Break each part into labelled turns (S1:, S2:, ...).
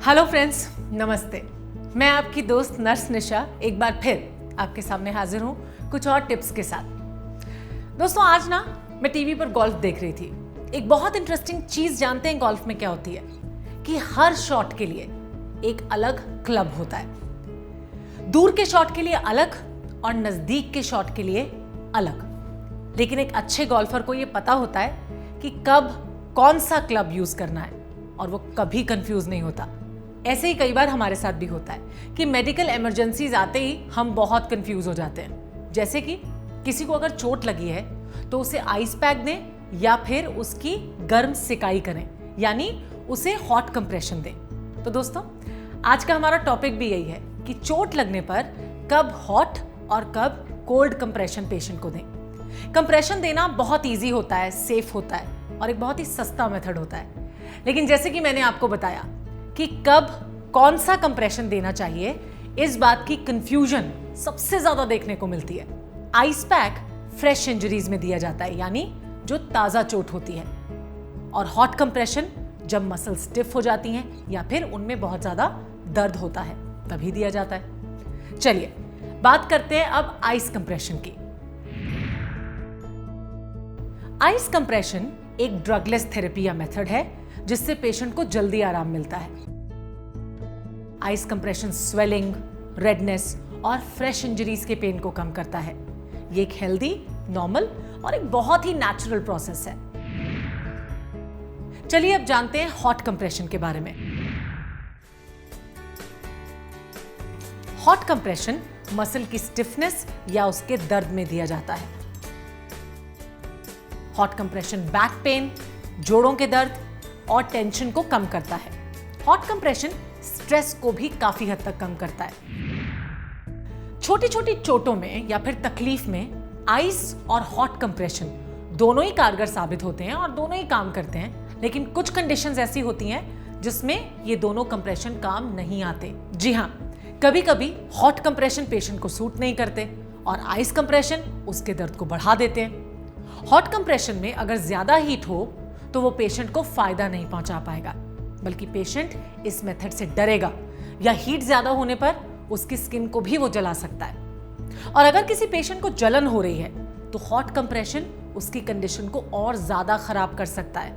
S1: Hello friends, नमस्ते। मैं आपकी दोस्त नर्स निशा एक बार फिर आपके सामने हाजिर हूँ कुछ और टिप्स के साथ। दोस्तों, आज ना मैं टीवी पर गोल्फ देख रही थी। एक बहुत इंटरेस्टिंग चीज जानते हैं गोल्फ में क्या होती है कि हर शॉट के लिए एक अलग क्लब होता है। दूर के शॉट के लिए अलग और नजदीक के शॉट के लिए अलग। लेकिन एक अच्छे गोल्फर को यह पता होता है कि कब कौन सा क्लब यूज करना है और वो कभी कंफ्यूज नहीं होता। ऐसे ही कई बार हमारे साथ भी होता है कि मेडिकल इमरजेंसीज आते ही हम बहुत कंफ्यूज हो जाते हैं। जैसे कि किसी को अगर चोट लगी है तो उसे आइस पैक दें या फिर उसकी गर्म सिकाई करें, यानी उसे हॉट कंप्रेशन दें। तो दोस्तों, आज का हमारा टॉपिक भी यही है कि चोट लगने पर कब हॉट और कब कोल्ड कंप्रेशन पेशेंट को दें। कंप्रेशन देना बहुत ईजी होता है, सेफ होता है और एक बहुत ही सस्ता मेथड होता है। लेकिन जैसे कि मैंने आपको बताया कि कब कौन सा कंप्रेशन देना चाहिए, इस बात की कंफ्यूजन सबसे ज्यादा देखने को मिलती है। आइस पैक फ्रेश इंजरीज में दिया जाता है, यानी जो ताजा चोट होती है, और हॉट कंप्रेशन जब मसल स्टिफ हो जाती हैं या फिर उनमें बहुत ज्यादा दर्द होता है तभी दिया जाता है। चलिए बात करते हैं अब आइस कंप्रेशन की। आइस कंप्रेशन एक ड्रगलेस थेरेपी या मेथड है जिससे पेशेंट को जल्दी आराम मिलता है। आइस कंप्रेशन स्वेलिंग, रेडनेस और फ्रेश इंजरीज के पेन को कम करता है। ये एक हेल्दी, नॉर्मल और एक बहुत ही नेचुरल प्रोसेस है। चलिए अब जानते हैं हॉट कंप्रेशन के बारे में। हॉट कंप्रेशन मसल की स्टिफनेस या उसके दर्द में दिया जाता है। हॉट कंप्रेशन बैक पेन, जोड़ों के दर्द और टेंशन को कम करता है। हॉट कंप्रेशन स्ट्रेस को भी काफी हद तक कम करता है। छोटी छोटी चोटों में या फिर तकलीफ में आइस और हॉट कंप्रेशन दोनों ही कारगर साबित होते हैं और दोनों ही काम करते हैं। लेकिन कुछ कंडीशंस ऐसी होती हैं जिसमें ये दोनों कंप्रेशन काम नहीं आते। जी हाँ, कभी कभी हॉट कंप्रेशन पेशेंट को सूट नहीं करते और आइस कंप्रेशन उसके दर्द को बढ़ा देते हैं। हॉट कंप्रेशन में अगर ज्यादा हीट हो तो वो पेशेंट को फायदा नहीं पहुंचा पाएगा, बल्कि पेशेंट इस मेथड से डरेगा या हीट ज्यादा होने पर उसकी स्किन को भी वो जला सकता है। और अगर किसी पेशेंट को जलन हो रही है तो हॉट कंप्रेशन उसकी कंडीशन को और ज्यादा खराब कर सकता है।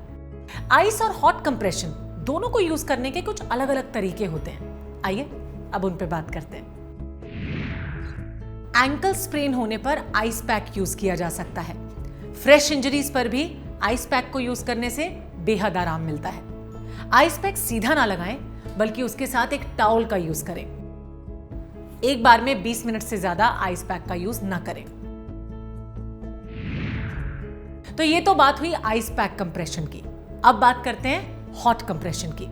S1: आइस और हॉट कंप्रेशन दोनों को यूज करने के कुछ अलग अलग तरीके होते हैं। आइए अब उन पे बात करते हैं। एंकल स्प्रेन होने पर आइस पैक यूज किया जा सकता है। फ्रेश इंजरीज पर भी आइस पैक को यूज करने से बेहद आराम मिलता है। आइस पैक सीधा ना लगाएं, बल्कि उसके साथ एक टॉवल का यूज करें। एक बार में 20 मिनट से ज्यादा आइस पैक का यूज ना करें। तो ये तो बात हुई आइस पैक कंप्रेशन की। अब बात करते हैं हॉट कंप्रेशन की।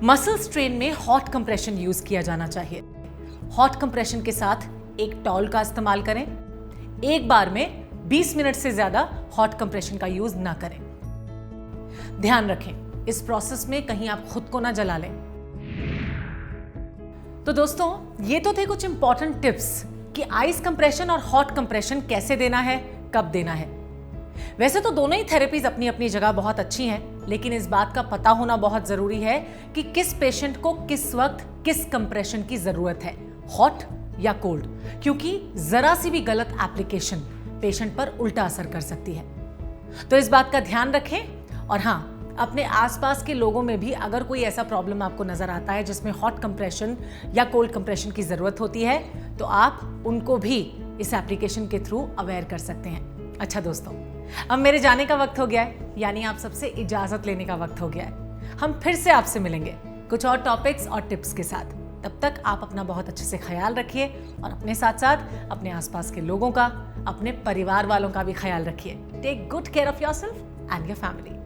S1: मसल स्ट्रेन में हॉट कंप्रेशन यूज किया जाना चाहिए। हॉट कंप्रेशन के साथ एक टॉवल का इस्तेमाल करें। एक बार में 20 मिनट से ज्यादा हॉट कंप्रेशन का यूज ना करें। ध्यान रखें, इस प्रोसेस में कहीं आप खुद को ना जला लें। तो दोस्तों, ये तो थे कुछ इंपॉर्टेंट टिप्स कि आइस कंप्रेशन और हॉट कंप्रेशन कैसे देना है, कब देना है। वैसे तो दोनों ही थेरेपीज अपनी अपनी जगह बहुत अच्छी हैं, लेकिन इस बात का पता होना बहुत जरूरी है कि किस पेशेंट को किस वक्त किस कंप्रेशन की जरूरत है, हॉट या कोल्ड, क्योंकि जरा सी भी गलत एप्लीकेशन पेशेंट पर उल्टा असर कर सकती है। तो इस बात का ध्यान रखें। और हाँ, अपने आसपास के लोगों में भी अगर कोई ऐसा प्रॉब्लम आपको नजर आता है जिसमें हॉट कंप्रेशन या कोल्ड कंप्रेशन की जरूरत होती है, तो आप उनको भी इस एप्लीकेशन के थ्रू अवेयर कर सकते हैं। अच्छा दोस्तों, अब मेरे जाने का वक्त हो गया है, यानी आप सबसे इजाजत लेने का वक्त हो गया है। हम फिर से आपसे मिलेंगे कुछ और टॉपिक्स और टिप्स के साथ। तब तक आप अपना बहुत अच्छे से ख्याल रखिए और अपने साथ साथ अपने आसपास के लोगों का, अपने परिवार वालों का भी ख्याल रखिए। Take good care of yourself and your family.